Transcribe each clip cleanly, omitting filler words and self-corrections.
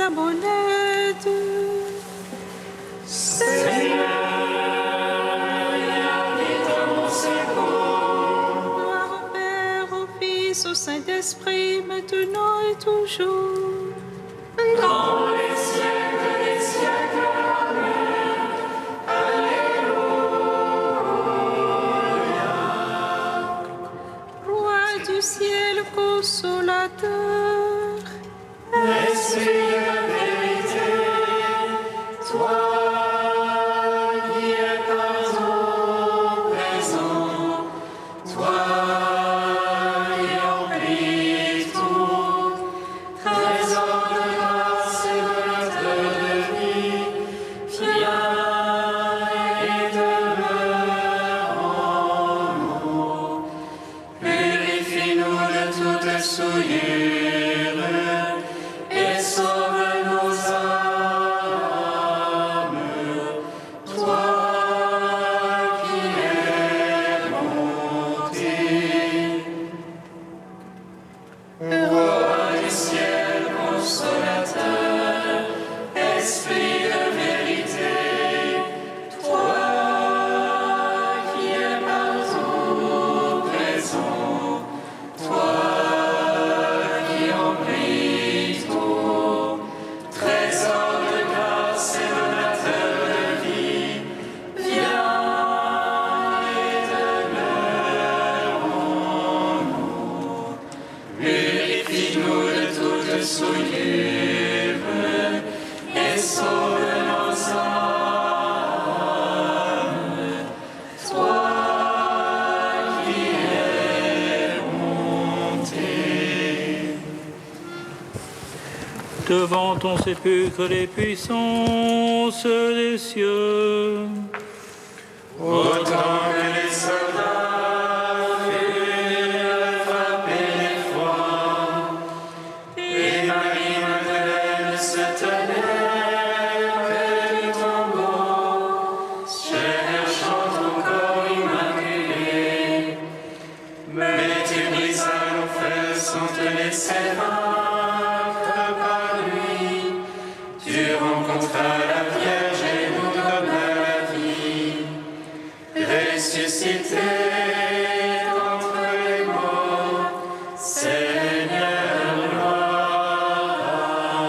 à mon aide. Seigneur, viens à mon secours. Gloire au Père, au Fils, au Saint-Esprit, maintenant et toujours. Dans les siècles des siècles. Amen. Alléluia. Roi du ciel consolateur, Esprit de vérité, toi qui es partout présent, toi qui emplis tout, trésor de grâce et donateur de vie, viens et demeure en nous. Purifie-nous de toute souillure et sauve nos âmes. Toi qui es monté, Roi du ciel consolateur, Esprit de vérité, toi qui es partout présent, toi qui emplis tout, trésor de grâce et donateur de vie, viens et demeure en nous. Purifie-nous de toute souillure et sauve nos âmes. Toi qui es monté. Devant ton sépulcre, les puissances des cieux. Autant que les soldats furent frappés d'effroi, et Marie-Madeleine se tenait près du tombeau, cherchant ton corps immaculé. Mais tu brisas l'enfer sans te laisser vaincre par lui. Tu rencontras la Vierge et nous donnas la vie. Ressuscité d'entre les morts, Seigneur, gloire à toi.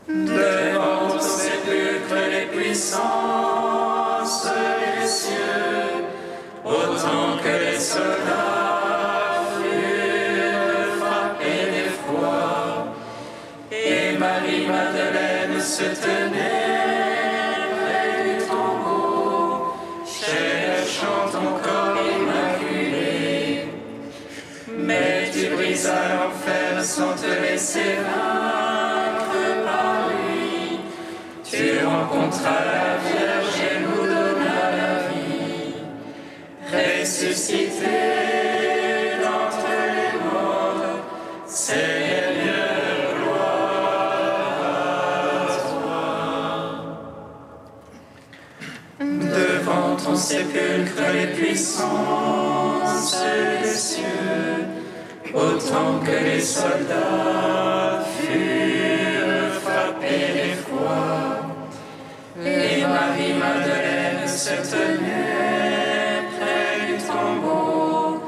Devant ton sépulcre, les puissances des cieux, autant que les soldats furent frappés d'effroi, et Marie-Madeleine se tenait près du tombeau, cherchant ton corps immaculé. Mais tu brisas l'enfer sans te laisser vaincre par lui. Tu rencontras la Vierge et nous donnas la vie. Ressuscité d'entre les morts, Seigneur, gloire à toi. Devant ton sépulcre, les puissances des cieux, autant que les soldats furent frappés d'effroi, et Marie-Madeleine se tenait près du tombeau,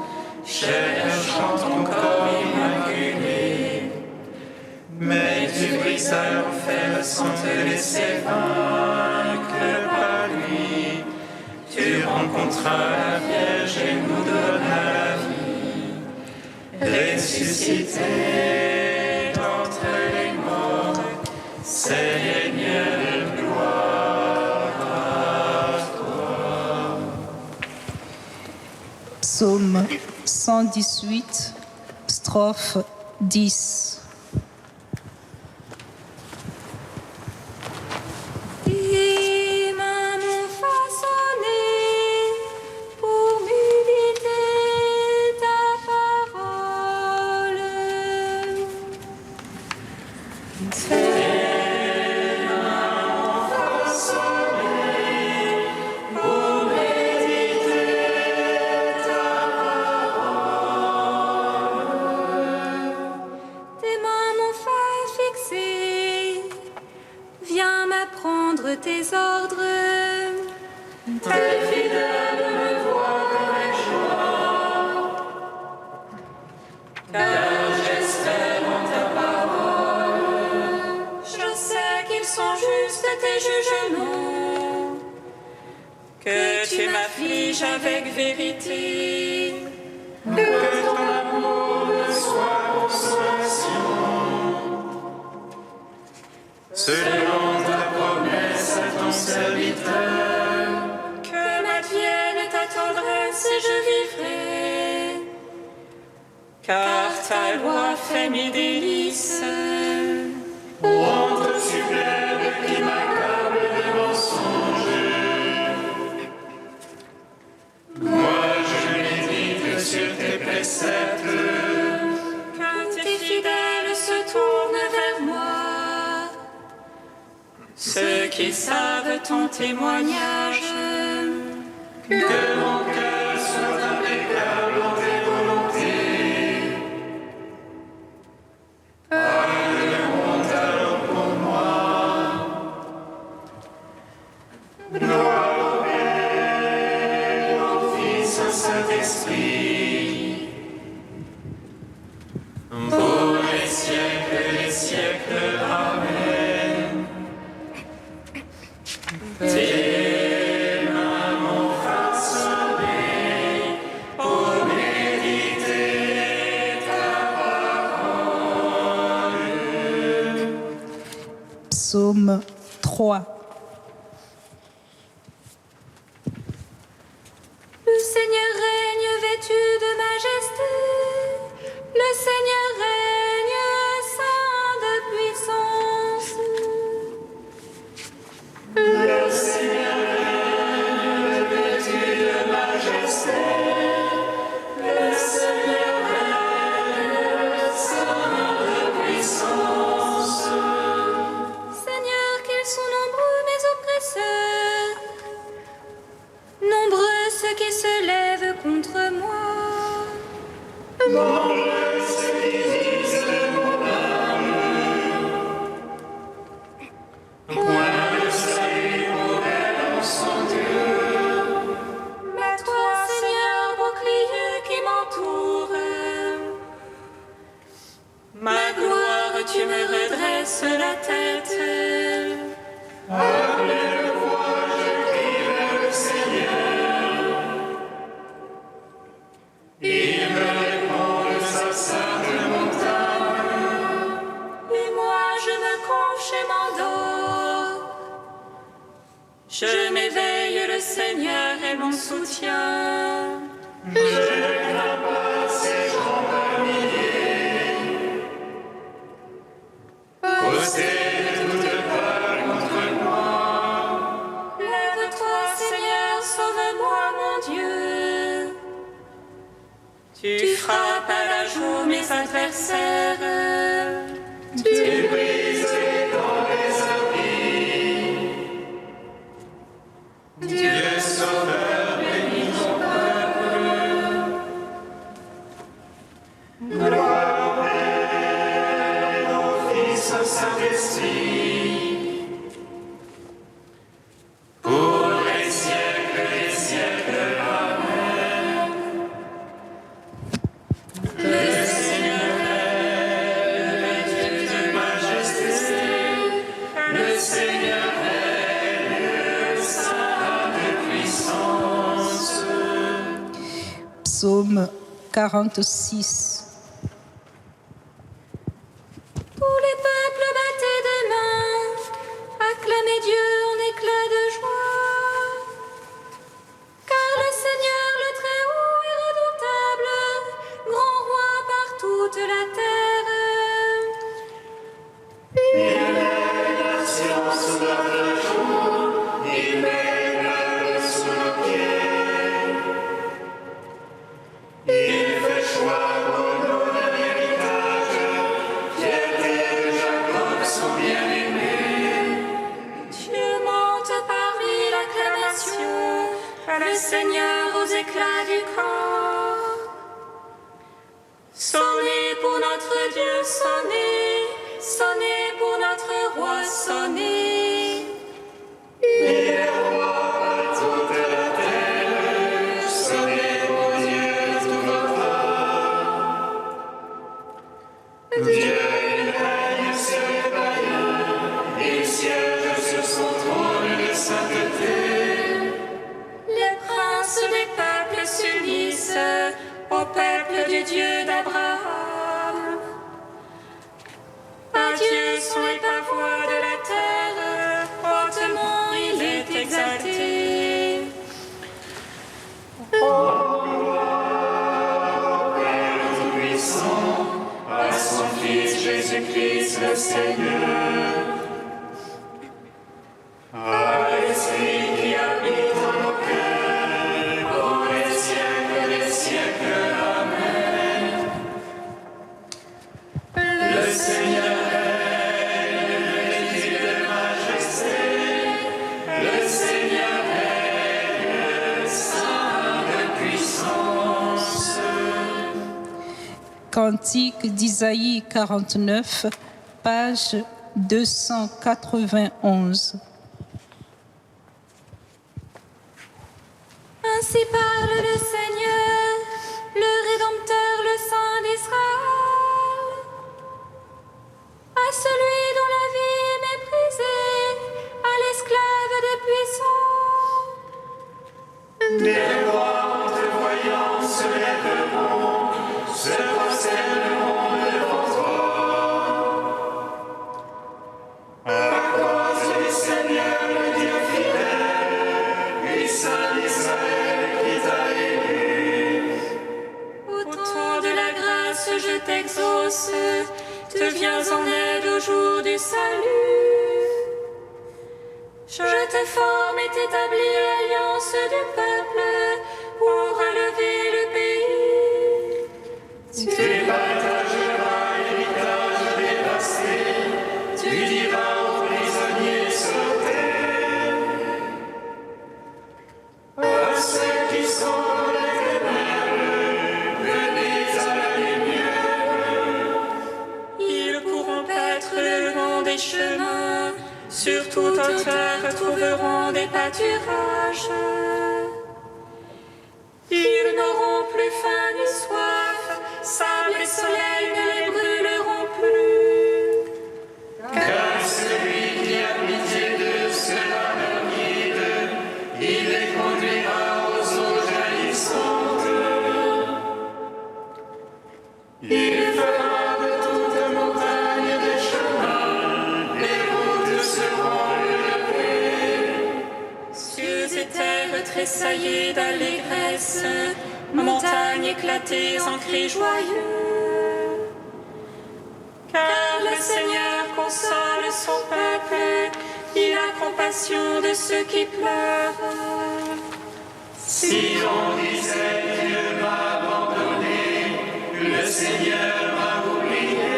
cherchant ton corps immaculé. Mais tu brisas l'enfer sans te laisser vaincre par lui. Tu rencontras la Vierge et nous donnas la vie. Ressuscité d'entre les morts, Seigneur, gloire à toi. Psaume 118, strophe 10. Tes mains m'ont façonné pour méditer ta parole. tes fidèles me voient avec joie. Car j'espère en ta parole. Je sais qu'ils sont justes tes jugements, que tu m'affliges avec vérité. Que ton amour me soit consolation. Selon ta promesse à ton serviteur. Que m'advienne ta tendresse et je vivrai, car ta loi fait mes délices. Honte superbe qui m'accable de mensonges. Moi je médite sur tes préceptes. Que tes fidèles se tournent vers moi, ceux qui savent ton témoignage. Que mon cœur soit impeccable en tes volontés. Parle honte alors pour moi. Gloire au Père, au Fils, au Saint-Esprit. Pour les siècles, Amen. Tes mains m'ont façonné pour méditer ta parole. Psaume 3. Le Seigneur règne vêtu de majesté. Le Seigneur règne saint de puissance. Le Seigneur règne vêtu de majesté. Le Seigneur règne saint de puissance. Seigneur, qu'ils sont nombreux mes oppresseurs, nombreux ceux qui se lèvent contre moi. Nombreux ceux qui disent de mon âme. Point de salut pour elle en son Dieu. Mais toi, Seigneur, bouclier qui m'entoure, ma gloire, tu me redresses la tête. Appelez-le-moi, je crie vers le Seigneur. Il me répond de sa sainte montagne. Et moi, je me couche et m'endors. Je m'éveille, le Seigneur est mon soutien. Je ne crains pas ces gens par milliers. Postés de toutes parts contre moi. Lève-toi, Seigneur, sauve-moi, mon Dieu. Tu frappes à la joue mes adversaires. Tu brises les dents des impies. Dieu sauveur, bénis ton peuple. Gloire au Père, au Fils, au Saint-Esprit. Pour les siècles, Amen. Le Seigneur règne vêtu de majesté. Le Seigneur règne saint de puissance. Psaume 46. Tous les peuples battez des mains, acclamez Dieu en éclats de joie. Car le Seigneur, le Très-Haut, est redoutable, grand roi par toute la terre. Il met les nations sous notre joug, il met les peuples sous nos pieds. Il fait choix pour nous d'un héritage, fierté de Jacob, son bien-aimé. Dieu monte parmi l'acclamation, le Seigneur aux éclats du corps. Sonnez pour notre Dieu, sonnez, sonnez pour notre roi, sonnez. Il est roi par toute la au peuple du Dieu d'Abraham. À Dieu sont les pavois de la terre, hautement il est exalté. À son Fils Jésus-Christ le Seigneur, à l'Esprit qui habite en nos cœurs, pour les siècles des siècles. Amen. Le Seigneur règne, revêtu de majesté, le Seigneur règne, saint de puissance. Cantique d'Isaïe 49, page 291. Ainsi parle le Seigneur, le Rédempteur, le Saint d'Israël. À celui dont la vie est méprisée, à l'esclave des puissants. Des rois en te voyant se lèveront, se prosterneront devant toi. À cause du Seigneur, le Dieu fidèle, puissant d'Israël qui t'a élu. Au temps de la grâce, je t'exauce, te viens en aide au jour du salut. Je te forme et t'établis l'alliance du peuple pour relever le pays. Tu partageras l'héritage dévasté, tu diras aux prisonniers sautés. À ceux qui sont dans les ténèbres, venez à la lumière. Ils pourront paître le long des chemins, sur toute hauteur trouveront des pâturages. Ils n'auront plus faim ni soif, sable et soleil ne les brûleront plus. Car celui qui a pitié d'eux sera leur guide, il les conduira aux eaux jaillissantes. Il fera de toutes montagnes des chemins, les routes seront élevées. Cieux et terre tressaillés d'allégresse, montagnes éclatées en cris joyeux. Car le Seigneur console son peuple, il a compassion de ceux qui pleurent. Si on disait Dieu m'a abandonné, le Seigneur m'a oublié.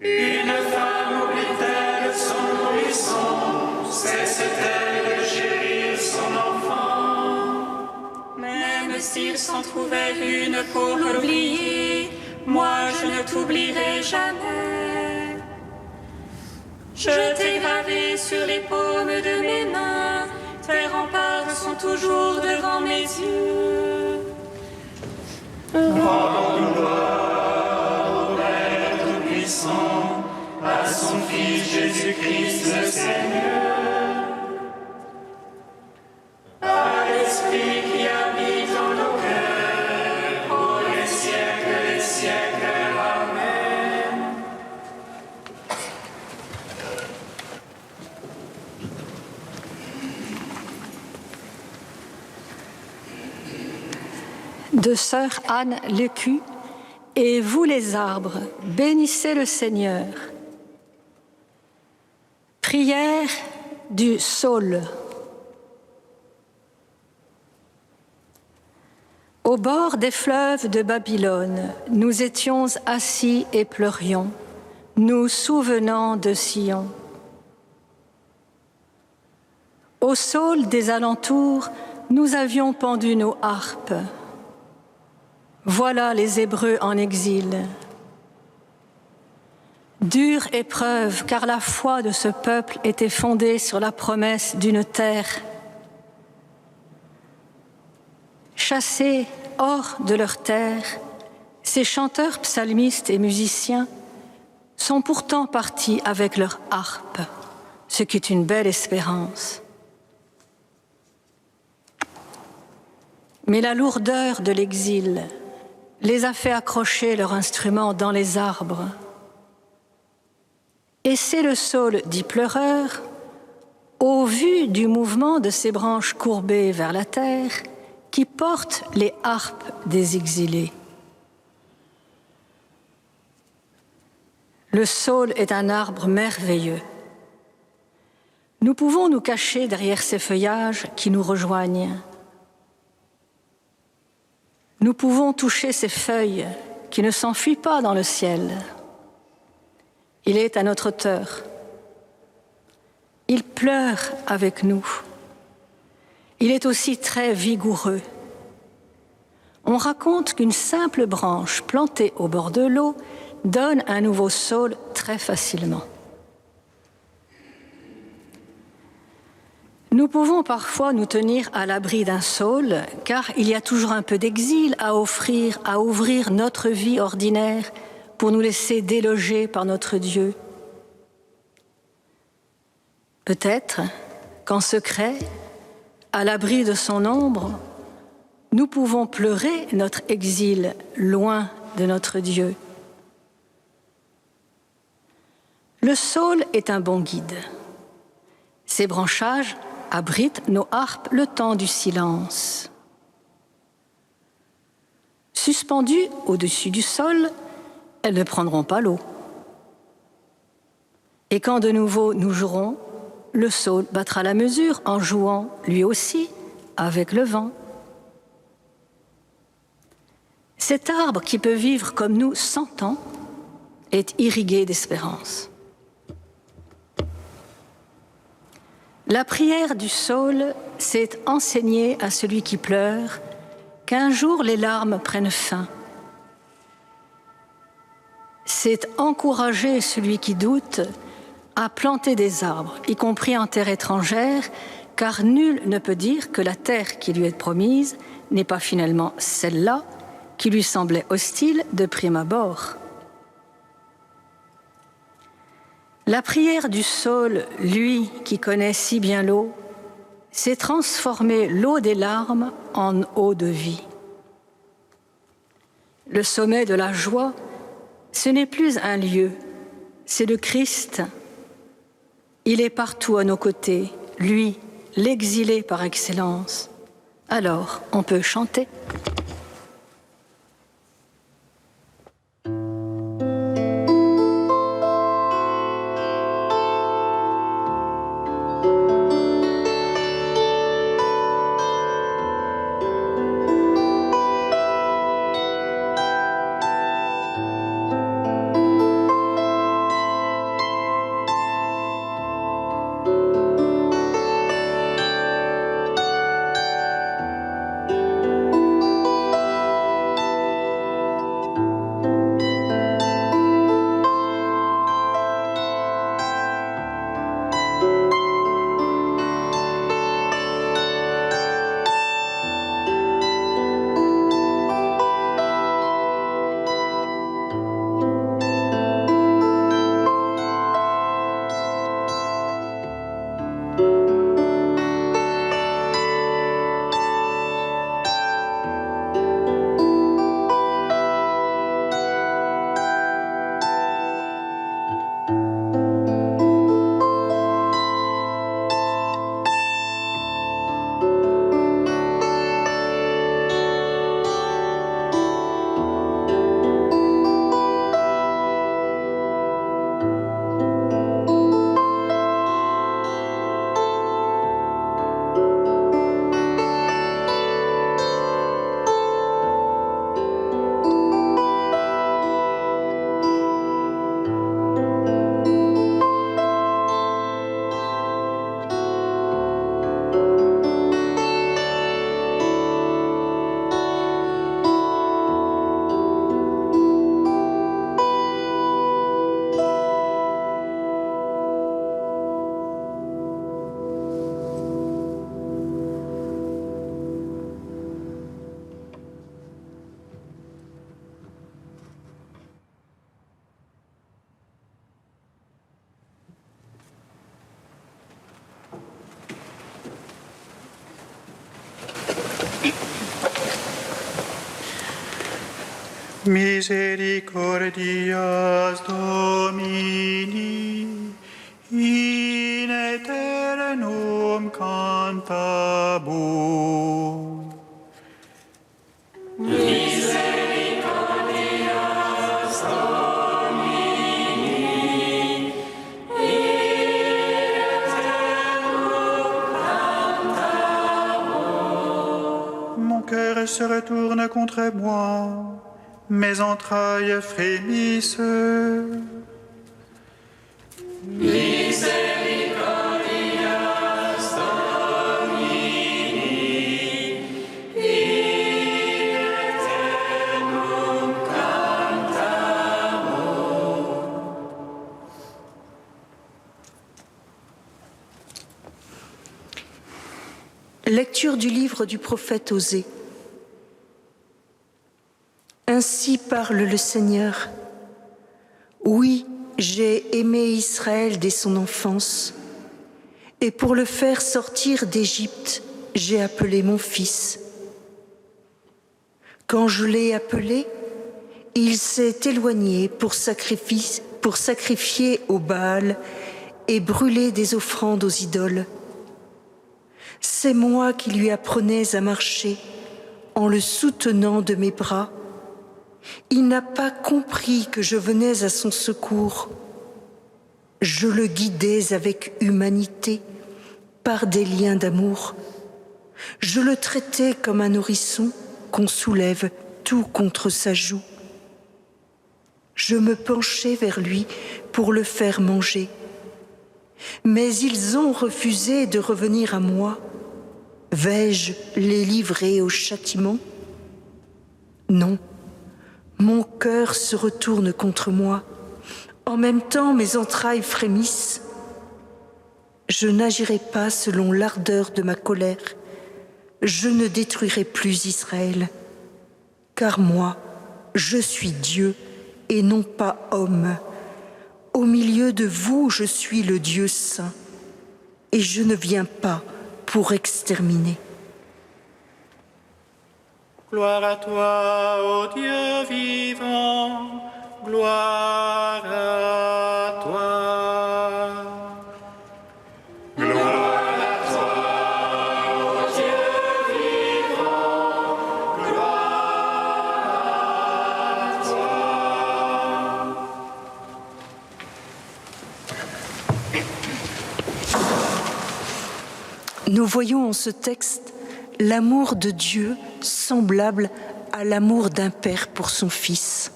Une femme oublie-t-elle son nourrisson, cesse-t-elle de chérir son enfant? Même s'il s'en trouvait une pour l'oublier, moi je ne t'oublierai jamais. Je t'ai gravé sur les paumes de mes mains, tes remparts sont toujours devant mes yeux. Rendons gloire au Père Tout-Puissant, à son Fils Jésus-Christ le Seigneur, à l'Esprit qui habite en nos cœurs, pour les siècles des siècles. Amen. De sœur Anne Lécu. Et vous les arbres, bénissez le Seigneur. Prière du saule. Au bord des fleuves de Babylone, nous étions assis et pleurions, nous souvenant de Sion. Au saule des alentours, nous avions pendu nos harpes. Voilà les Hébreux en exil. Dure épreuve, car la foi de ce peuple était fondée sur la promesse d'une terre. Chassés hors de leur terre, ces chanteurs psalmistes et musiciens sont pourtant partis avec leur harpe, ce qui est une belle espérance. Mais la lourdeur de l'exil les a fait accrocher leurs instruments dans les arbres. Et c'est le saule dit pleureur, au vu du mouvement de ses branches courbées vers la terre, qui porte les harpes des exilés. Le saule est un arbre merveilleux. Nous pouvons nous cacher derrière ces feuillages qui nous rejoignent. Nous pouvons toucher ces feuilles qui ne s'enfuient pas dans le ciel. Il est à notre hauteur. Il pleure avec nous. Il est aussi très vigoureux. On raconte qu'une simple branche plantée au bord de l'eau donne un nouveau saule très facilement. Nous pouvons parfois nous tenir à l'abri d'un saule, car il y a toujours un peu d'exil à offrir, à ouvrir notre vie ordinaire pour nous laisser déloger par notre Dieu. Peut-être qu'en secret, à l'abri de son ombre, nous pouvons pleurer notre exil loin de notre Dieu. Le saule est un bon guide. Ses branchages abritent nos harpes le temps du silence. Suspendues au-dessus du sol, elles ne prendront pas l'eau. Et quand de nouveau nous jouerons, le saule battra la mesure en jouant, lui aussi, avec le vent. Cet arbre qui peut vivre comme nous 100 ans est irrigué d'espérance. La prière du saule, c'est enseigner à celui qui pleure qu'un jour les larmes prennent fin. C'est encourager celui qui doute à planter des arbres, y compris en terre étrangère, car nul ne peut dire que la terre qui lui est promise n'est pas finalement celle-là qui lui semblait hostile de prime abord. La prière du saule, lui qui connaît si bien l'eau, c'est transformer l'eau des larmes en eau de vie. Le sommet de la joie, ce n'est plus un lieu, c'est le Christ. Il est partout à nos côtés, lui, l'exilé par excellence. Alors, on peut chanter. Misericordias Domini, in aeternum cantabum. Misericordias Domini, in aeternum cantabum. Mon cœur se retourne contre moi, mes entrailles frémissent. Misericordias Domini, in aeternum cantabum. Lecture du livre du prophète Osée. Ainsi parle le Seigneur. Oui, j'ai aimé Israël dès son enfance, et pour le faire sortir d'Égypte, j'ai appelé mon fils. Quand je l'ai appelé, il s'est éloigné pour sacrifier au Baal et brûler des offrandes aux idoles. C'est moi qui lui apprenais à marcher en le soutenant de mes bras. Il n'a pas compris que je venais à son secours. Je le guidais avec humanité, par des liens d'amour. Je le traitais comme un nourrisson qu'on soulève tout contre sa joue. Je me penchais vers lui pour le faire manger. Mais ils ont refusé de revenir à moi. Vais-je les livrer au châtiment? Non. Mon cœur se retourne contre moi. En même temps, mes entrailles frémissent. Je n'agirai pas selon l'ardeur de ma colère. Je ne détruirai plus Israël. Car moi, je suis Dieu et non pas homme. Au milieu de vous, je suis le Dieu saint. Et je ne viens pas pour exterminer. Gloire à toi, ô Dieu vivant, gloire à toi. Gloire à toi, ô Dieu vivant, gloire à toi. Nous voyons en ce texte l'amour de Dieu semblable à l'amour d'un père pour son fils.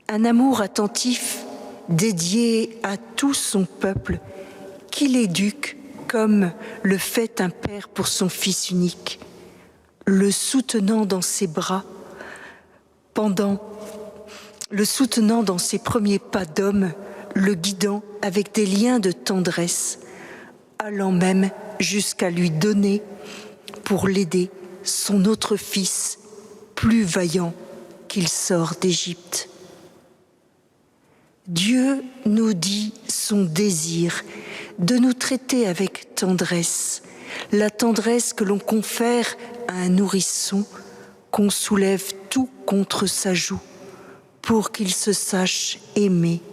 Un amour attentif, dédié à tout son peuple, qu'il éduque comme le fait un père pour son fils unique, le soutenant dans ses bras, le soutenant dans ses premiers pas d'homme, le guidant avec des liens de tendresse, allant même jusqu'à lui donner, pour l'aider, son autre fils, plus vaillant qu'il sort d'Égypte. Dieu nous dit son désir de nous traiter avec tendresse, la tendresse que l'on confère à un nourrisson qu'on soulève tout contre sa joue pour qu'il se sache aimer,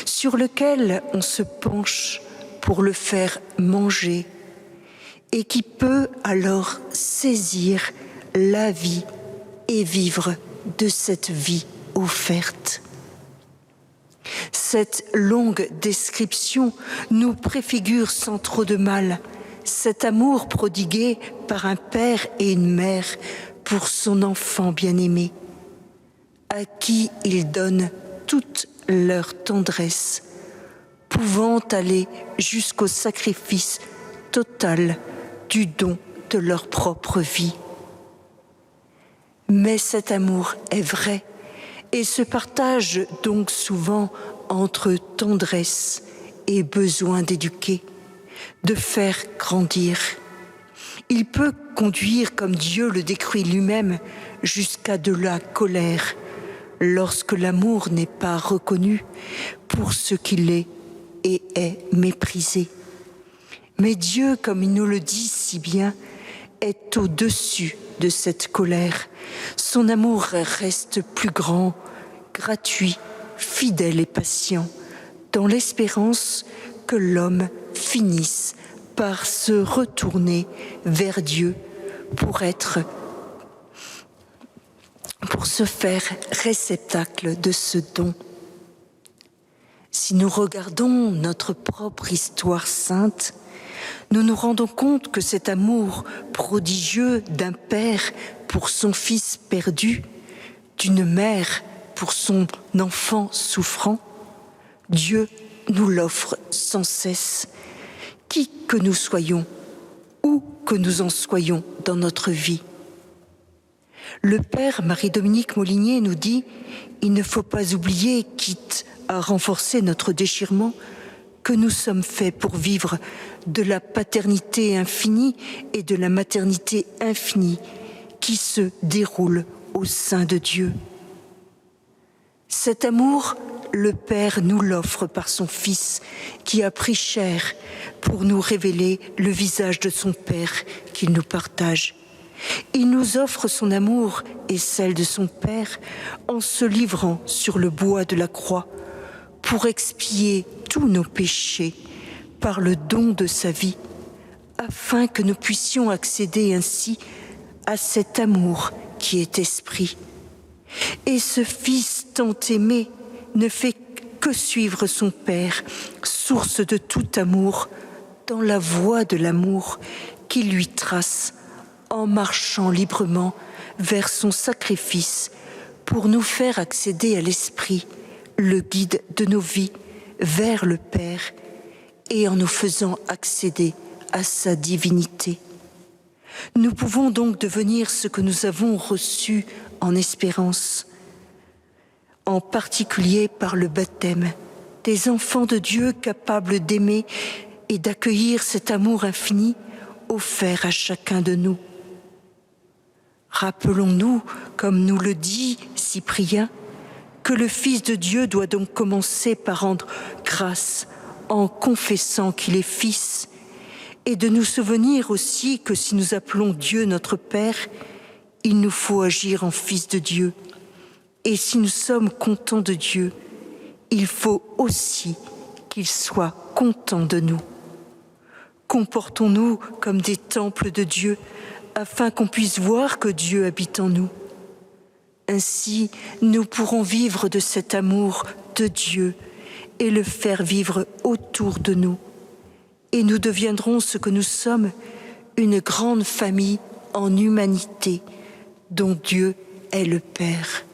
sur lequel on se penche pour le faire manger et qui peut alors saisir la vie et vivre de cette vie offerte. Cette longue description nous préfigure sans trop de mal cet amour prodigué par un père et une mère pour son enfant bien-aimé, à qui il donne toute leur tendresse, pouvant aller jusqu'au sacrifice total du don de leur propre vie. Mais cet amour est vrai et se partage donc souvent entre tendresse et besoin d'éduquer, de faire grandir. Il peut conduire, comme Dieu le décrit lui-même, jusqu'à de la colère, lorsque l'amour n'est pas reconnu pour ce qu'il est et est méprisé. Mais Dieu, comme il nous le dit si bien, est au-dessus de cette colère. Son amour reste plus grand, gratuit, fidèle et patient, dans l'espérance que l'homme finisse par se retourner vers Dieu pour se faire réceptacle de ce don. Si nous regardons notre propre histoire sainte, nous nous rendons compte que cet amour prodigieux d'un père pour son fils perdu, d'une mère pour son enfant souffrant, Dieu nous l'offre sans cesse, qui que nous soyons, où que nous en soyons dans notre vie. Le père Marie-Dominique Molinier nous dit « Il ne faut pas oublier, quitte à renforcer notre déchirement, que nous sommes faits pour vivre de la paternité infinie et de la maternité infinie qui se déroule au sein de Dieu. Cet amour, le Père nous l'offre par son Fils qui a pris chair pour nous révéler le visage de son Père qu'il nous partage. Il nous offre son amour et celle de son Père en se livrant sur le bois de la croix pour expier tous nos péchés par le don de sa vie, afin que nous puissions accéder ainsi à cet amour qui est esprit. Et ce Fils tant aimé ne fait que suivre son Père, source de tout amour, dans la voie de l'amour qu'il lui trace en marchant librement vers son sacrifice pour nous faire accéder à l'Esprit, le guide de nos vies vers le Père et en nous faisant accéder à sa divinité. Nous pouvons donc devenir ce que nous avons reçu en espérance, en particulier par le baptême, des enfants de Dieu capables d'aimer et d'accueillir cet amour infini offert à chacun de nous. Rappelons-nous, comme nous le dit Cyprien, que le Fils de Dieu doit donc commencer par rendre grâce en confessant qu'il est Fils, et de nous souvenir aussi que si nous appelons Dieu notre Père, il nous faut agir en Fils de Dieu. Et si nous sommes contents de Dieu, il faut aussi qu'il soit content de nous. Comportons-nous comme des temples de Dieu, afin qu'on puisse voir que Dieu habite en nous. Ainsi, nous pourrons vivre de cet amour de Dieu et le faire vivre autour de nous. Et nous deviendrons ce que nous sommes, une grande famille en humanité, dont Dieu est le Père.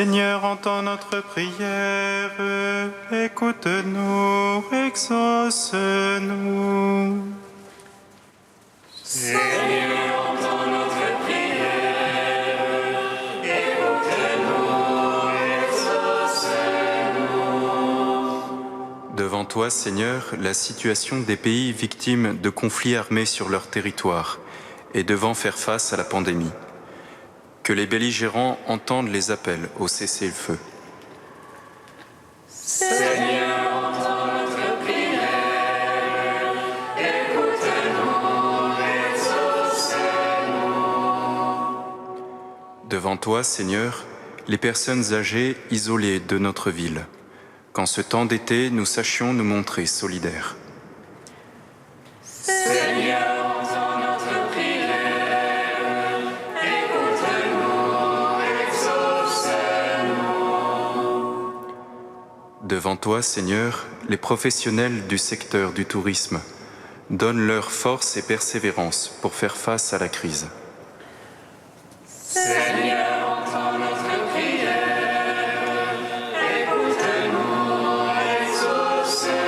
Seigneur, entends notre prière, écoute-nous, exauce-nous. Seigneur, entends notre prière, écoute-nous, exauce-nous. Devant toi, Seigneur, la situation des pays victimes de conflits armés sur leur territoire et devant faire face à la pandémie. Que les belligérants entendent les appels au cessez-le-feu. Seigneur, entends notre prière, écoute-nous, exauce-nous. Devant toi, Seigneur, les personnes âgées isolées de notre ville. Qu'en ce temps d'été, nous sachions nous montrer solidaires. Seigneur, entends notre prière, écoute-nous, exauce-nous. Devant toi, Seigneur, les professionnels du secteur du tourisme. Donne-leur force et persévérance pour faire face à la crise. Seigneur, entends notre prière, écoute-nous, exauce-nous.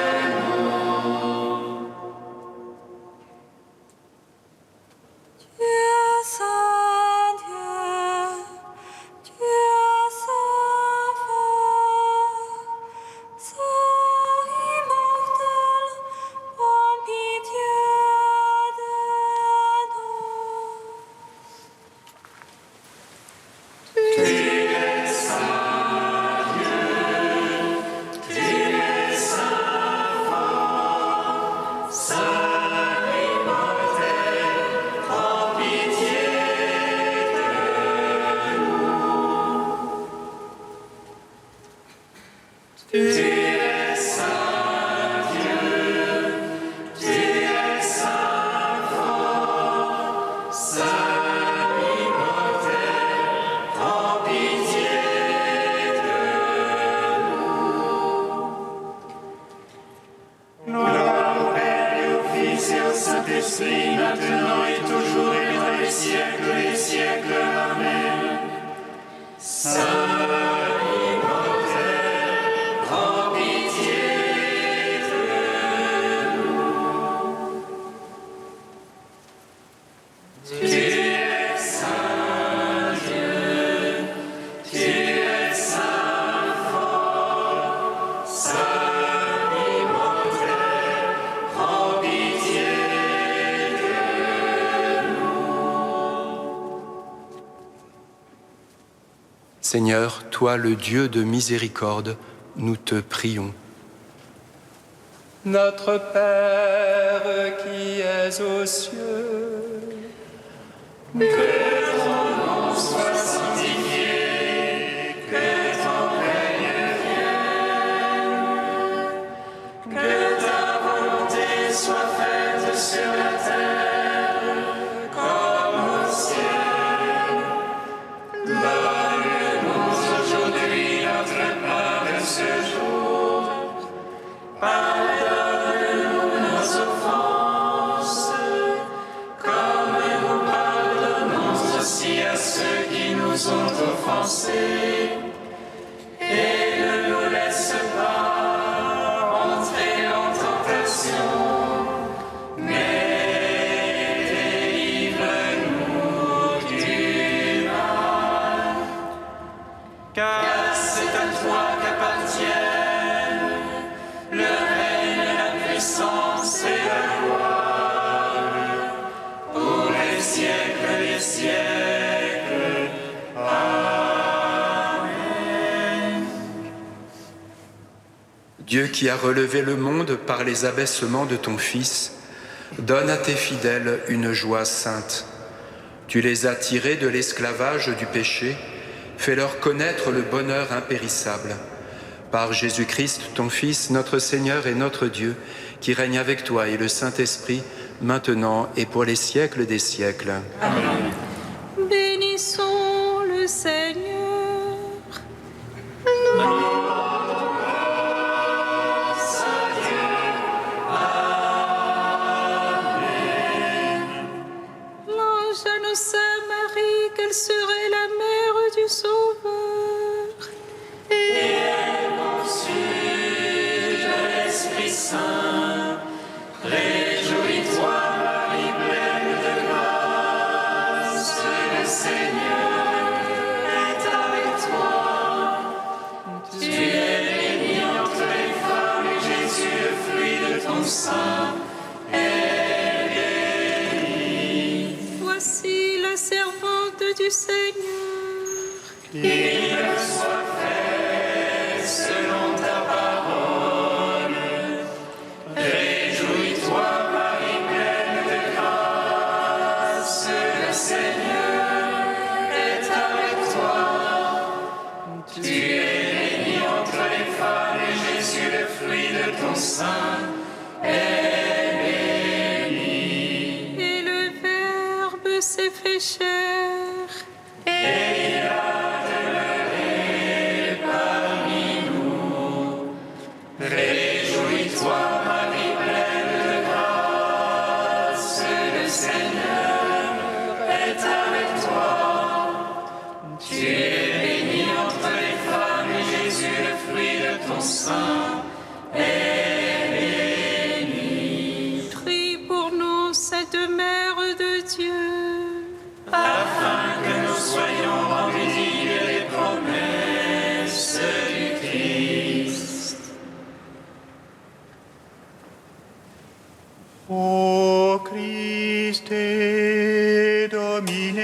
Dieu saint, Dieu sauveur, Saint immortel, prends pitié de nous. Tu es saint Dieu, tu es saint fort, saint immortel, prends pitié de nous. Tu es saint Dieu, tu es saint fort, saint immortel, prends pitié de nous. Gloire au Père et au Fils et au Saint-Esprit, maintenant et toujours et dans les siècles des siècles. Amen. Saint immortel, prends pitié de nous. Tu es saint Dieu, tu es saint fort, saint immortel, prends pitié de nous. Seigneur, toi le Dieu de miséricorde, nous te prions. Notre Père qui es aux cieux, Que ton nom soit sanctifié, que ton règne vienne, que ta volonté soit faite sur la terre comme au ciel. Donne-nous aujourd'hui notre pain de ce jour. Pardonne-nous nos offenses, comme nous pardonnons aussi à ceux qui nous ont offensés. Et ne nous laisse pas entrer en tentation, mais délivre-nous du mal. Car c'est à toi qu'appartiennent le règne, la puissance et la gloire pour les siècles des siècles. Amen. Dieu qui a relevé le monde par les abaissements de ton Fils, donne à tes fidèles une joie sainte. Tu les as tirés de l'esclavage du péché, fais-leur connaître le bonheur impérissable. Par Jésus-Christ, ton Fils, notre Seigneur et notre Dieu, qui règne avec toi et le Saint-Esprit, maintenant et pour les siècles des siècles. Amen. Bénissons le Seigneur. L'ange annonça à Marie qu'elle serait la mère du Sauveur. du Seigneur. Qu'il me soit fait selon ta parole. Réjouis-toi, Marie pleine de grâce, le Seigneur est avec toi. Tu es bénie entre les femmes et Jésus, le fruit de ton sein, est béni. Et le Verbe s'est fait chair. Et il a demeuré parmi nous. Réjouis-toi, Marie pleine de grâce, le Seigneur est avec toi. Tu es bénie entre les femmes et Jésus, le fruit de ton sein, est béni. Prie pour nous, Sainte Mère de Dieu, Afin que nous soyons rendus dignes des promesses du Christ. O Christe Domine